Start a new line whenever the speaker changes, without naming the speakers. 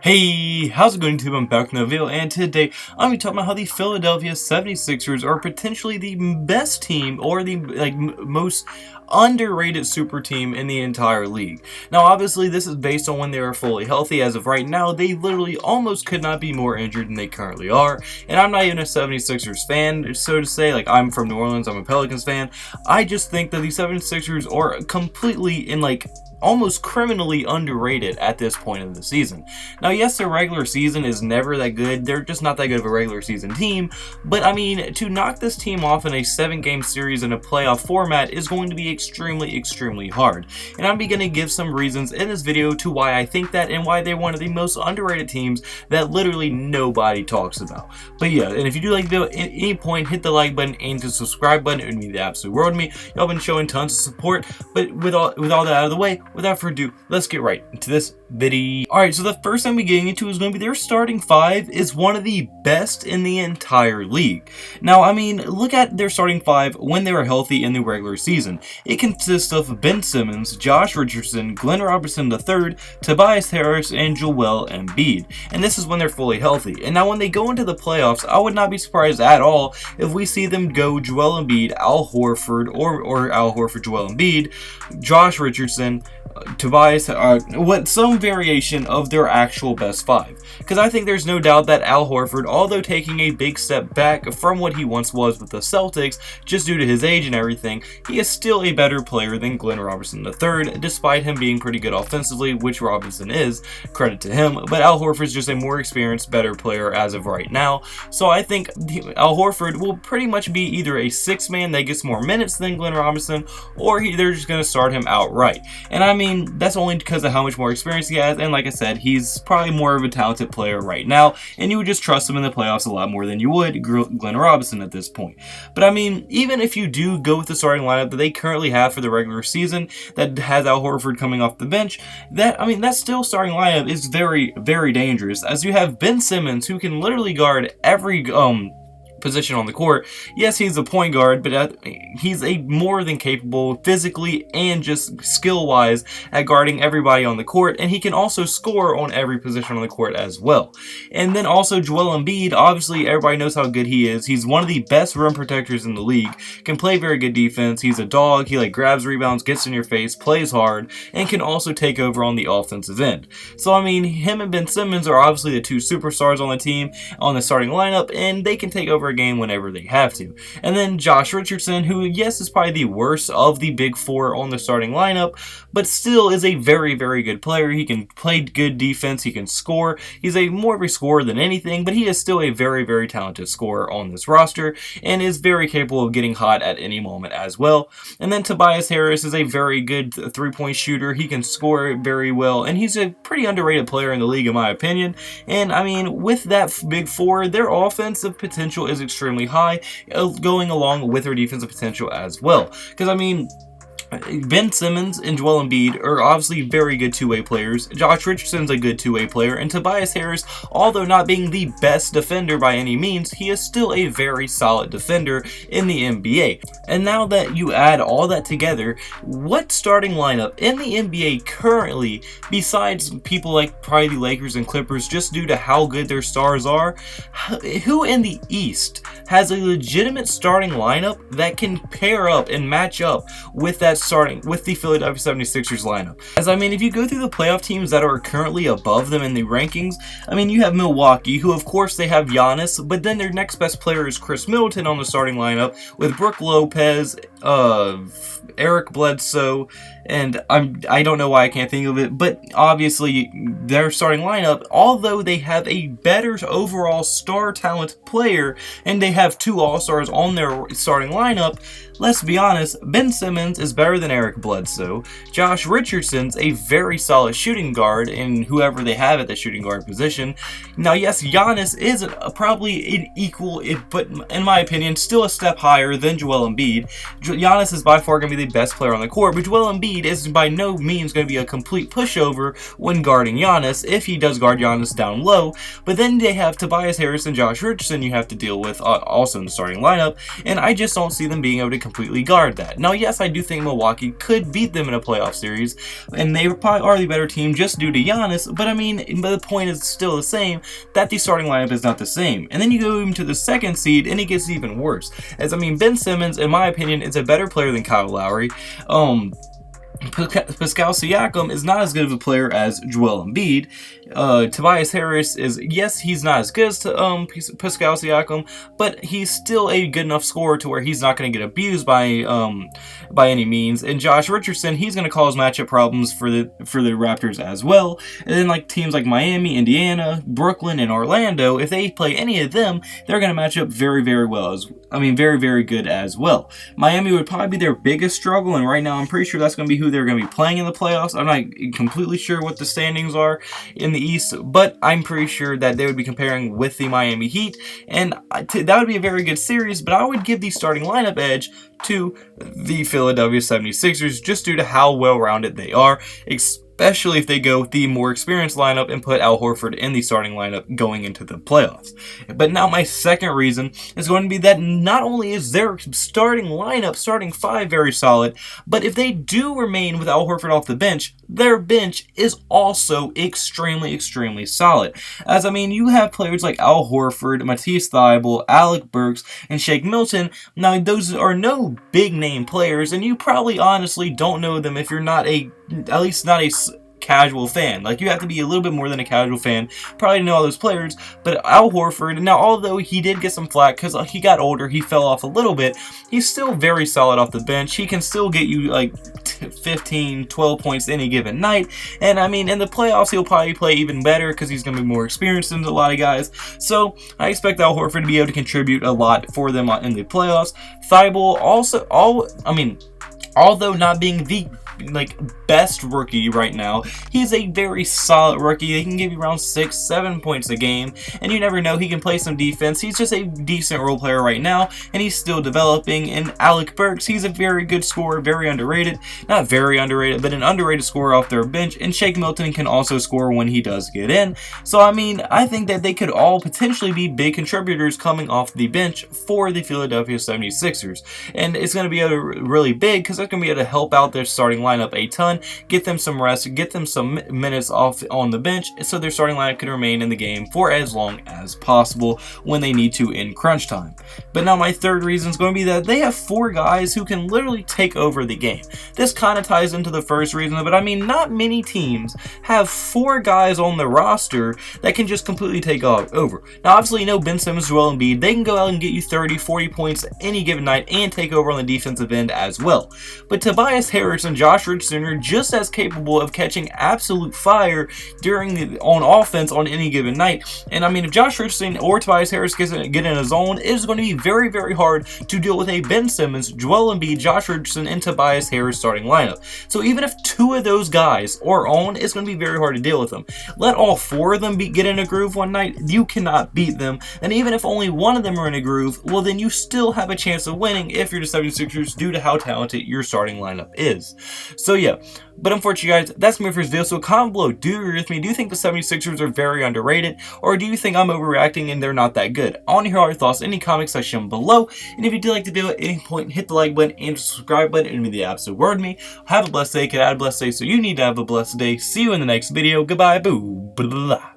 Hey, how's it going, YouTube? I'm back in the video, and today I'm going to talk about how the Philadelphia 76ers are potentially the best team, or the most underrated super team in the entire league. Now, obviously, this is based on when they are fully healthy. As of right now, they literally almost could not be more injured than they currently are. And I'm not even a 76ers fan, so to say. Like, I'm from New Orleans, I'm a Pelicans fan. I just think that the 76ers are completely almost criminally underrated at this point of the season. Now, yes, their regular season is never that good. They're just not that good of a regular season team. But, I mean, to knock this team off in a 7-game series in a playoff format is going to be extremely hard. And I'm going to give some reasons in this video to why I think that and why they're one of the most underrated teams that literally nobody talks about. But yeah, and if you do like the video at any point, hit the like button and the subscribe button. It would mean the absolute world to me. Y'all been showing tons of support. But with all that out of the way, without further ado, let's get right into this video. Alright, so the first thing we're getting into is going to be their starting five is one of the best in the entire league. Now, I mean, look at their starting five when they were healthy in the regular season. It consists of Ben Simmons, Josh Richardson, Glenn Robinson III, Tobias Harris, and Joel Embiid. And this is when they're fully healthy. And now when they go into the playoffs, I would not be surprised at all if we see them go Joel Embiid, Al Horford, or Al Horford, Joel Embiid, Josh Richardson, Tobias, some variation of their actual best five. Because I think there's no doubt that Al Horford, although taking a big step back from what he once was with the Celtics, just due to his age and everything, he is still a better player than Glenn Robinson III, despite him being pretty good offensively, which Robinson is, credit to him. But Al Horford's just a more experienced, better player as of right now. So I think Al Horford will pretty much be either a six-man that gets more minutes than Glenn Robinson, or they're just going to start him outright. And I mean, that's only because of how much more experience he has, and like I said, he's probably more of a talented player right now, and you would just trust him in the playoffs a lot more than you would Glenn Robinson at this point. But I mean, even if you do go with the starting lineup that they currently have for the regular season, that has Al Horford coming off the bench, that still starting lineup is very dangerous, as you have Ben Simmons, who can literally guard every position on the court. Yes, he's a point guard, but he's a more than capable physically and just skill-wise at guarding everybody on the court, and he can also score on every position on the court as well. And then also Joel Embiid, obviously everybody knows how good he is. He's one of the best rim protectors in the league, can play very good defense, he's a dog, he grabs rebounds, gets in your face, plays hard, and can also take over on the offensive end. So I mean, him and Ben Simmons are obviously the two superstars on the team, on the starting lineup, and they can take over a game whenever they have to. And then Josh Richardson, who, yes, is probably the worst of the big four on the starting lineup, but still is a very good player. He can play good defense, he can score. He's more of a scorer than anything, but he is still a very talented scorer on this roster, and is very capable of getting hot at any moment as well. And then Tobias Harris is a very good three-point shooter. He can score very well, and he's a pretty underrated player in the league, in my opinion. And I mean, with that big four, their offensive potential is extremely high, going along with their defensive potential as well. Because I mean, Ben Simmons and Joel Embiid are obviously very good two-way players. Josh Richardson's a good two-way player, and Tobias Harris, although not being the best defender by any means, he is still a very solid defender in the NBA. And now that you add all that together, what starting lineup in the NBA currently, besides people like probably the Lakers and Clippers, just due to how good their stars are, who in the East has a legitimate starting lineup that can pair up and match up with that starting with the Philadelphia 76ers lineup? As I mean, if you go through the playoff teams that are currently above them in the rankings, I mean, you have Milwaukee, who of course they have Giannis, but then their next best player is Chris Middleton on the starting lineup, with Brook Lopez, Eric Bledsoe, and I don't know why I can't think of it, but obviously their starting lineup, although they have a better overall star talent player, and they have two all-stars on their starting lineup, let's be honest, Ben Simmons is better than Eric Bledsoe. Josh Richardson's a very solid shooting guard in whoever they have at the shooting guard position. Now, yes, Giannis is probably an equal, but in my opinion, still a step higher than Joel Embiid. Giannis is by far going to be the best player on the court, but Joel Embiid is by no means going to be a complete pushover when guarding Giannis, if he does guard Giannis down low. But then they have Tobias Harris and Josh Richardson you have to deal with also in the starting lineup, and I just don't see them being able to completely guard that. Now, yes, I do think Milwaukee could beat them in a playoff series, and they probably are the better team just due to Giannis, but I mean, but the point is still the same, that the starting lineup is not the same. And then you go even to the second seed, and it gets even worse. As I mean, Ben Simmons, in my opinion, is a better player than Kyle Lowry. Pascal Siakam is not as good of a player as Joel Embiid. Tobias Harris is, yes, he's not as good as Pascal Siakam, but he's still a good enough scorer to where he's not going to get abused by any means. And Josh Richardson, he's going to cause matchup problems for the Raptors as well. And then like teams like Miami, Indiana, Brooklyn, and Orlando, if they play any of them, they're going to match up very, very well. Very, very good as well. Miami would probably be their biggest struggle, and right now I'm pretty sure that's going to be who they're going to be playing in the playoffs. I'm not completely sure what the standings are in the East, but I'm pretty sure that they would be comparing with the Miami Heat, and that would be a very good series, but I would give the starting lineup edge to the Philadelphia 76ers just due to how well-rounded they are, especially if they go with the more experienced lineup and put Al Horford in the starting lineup going into the playoffs. But now my second reason is going to be that not only is their starting five very solid, but if they do remain with Al Horford off the bench, their bench is also extremely, extremely solid. As I mean, you have players like Al Horford, Matisse Thybulle, Alec Burks, and Shake Milton. Now, those are no big name players, and you probably honestly don't know them if you're not at least not a casual fan. Like, you have to be a little bit more than a casual fan probably to know all those players. But Al Horford, now although he did get some flack because he got older, he fell off a little bit, he's still very solid off the bench. He can still get you like 15, 12 points any given night. And I mean, in the playoffs, he'll probably play even better because he's going to be more experienced than a lot of guys. So I expect Al Horford to be able to contribute a lot for them in the playoffs. Thybulle also, although not being the best rookie right now, he's a very solid rookie. He can give you around 6-7 points a game, and you never know, he can play some defense. He's just a decent role player right now, and he's still developing. And Alec Burks, he's a very good scorer, very underrated, not very underrated, but an underrated scorer off their bench. And Shake Milton can also score when he does get in. So I mean, I think that they could all potentially be big contributors coming off the bench for the Philadelphia 76ers, and it's going to be really big because they're going to be able to help out their starting lineup a ton, get them some rest, get them some minutes off on the bench, so their starting lineup can remain in the game for as long as possible when they need to in crunch time. But now my third reason is going to be that they have 4 guys who can literally take over the game. This kind of ties into the first reason, but I mean, not many teams have 4 guys on the roster that can just completely take over. Now, obviously, you know Ben Simmons, Joel Embiid, they can go out and get you 30, 40 points any given night and take over on the defensive end as well. But Tobias Harris and Josh Richardson are just as capable of catching absolute fire on offense on any given night. And I mean, if Josh Richardson or Tobias Harris get in a zone, it is going to be very, very hard to deal with a Ben Simmons, Joel Embiid, Josh Richardson, and Tobias Harris starting lineup. So even if 2 of those guys are on, it's going to be very hard to deal with them. Let all 4 of them get in a groove one night, you cannot beat them. And even if only one of them are in a groove, well, then you still have a chance of winning if you're the 76ers due to how talented your starting lineup is. So yeah, but unfortunately, guys, that's me for this video. So comment below, do you agree with me? Do you think the 76ers are very underrated, or do you think I'm overreacting and they're not that good? I want to hear all your thoughts in the comment section below. And if you did like the video at any point, hit the like button and subscribe button. It would mean the absolute word to me. Have a blessed day. Could I have a blessed day? So you need to have a blessed day. See you in the next video. Goodbye. Boo. Blah.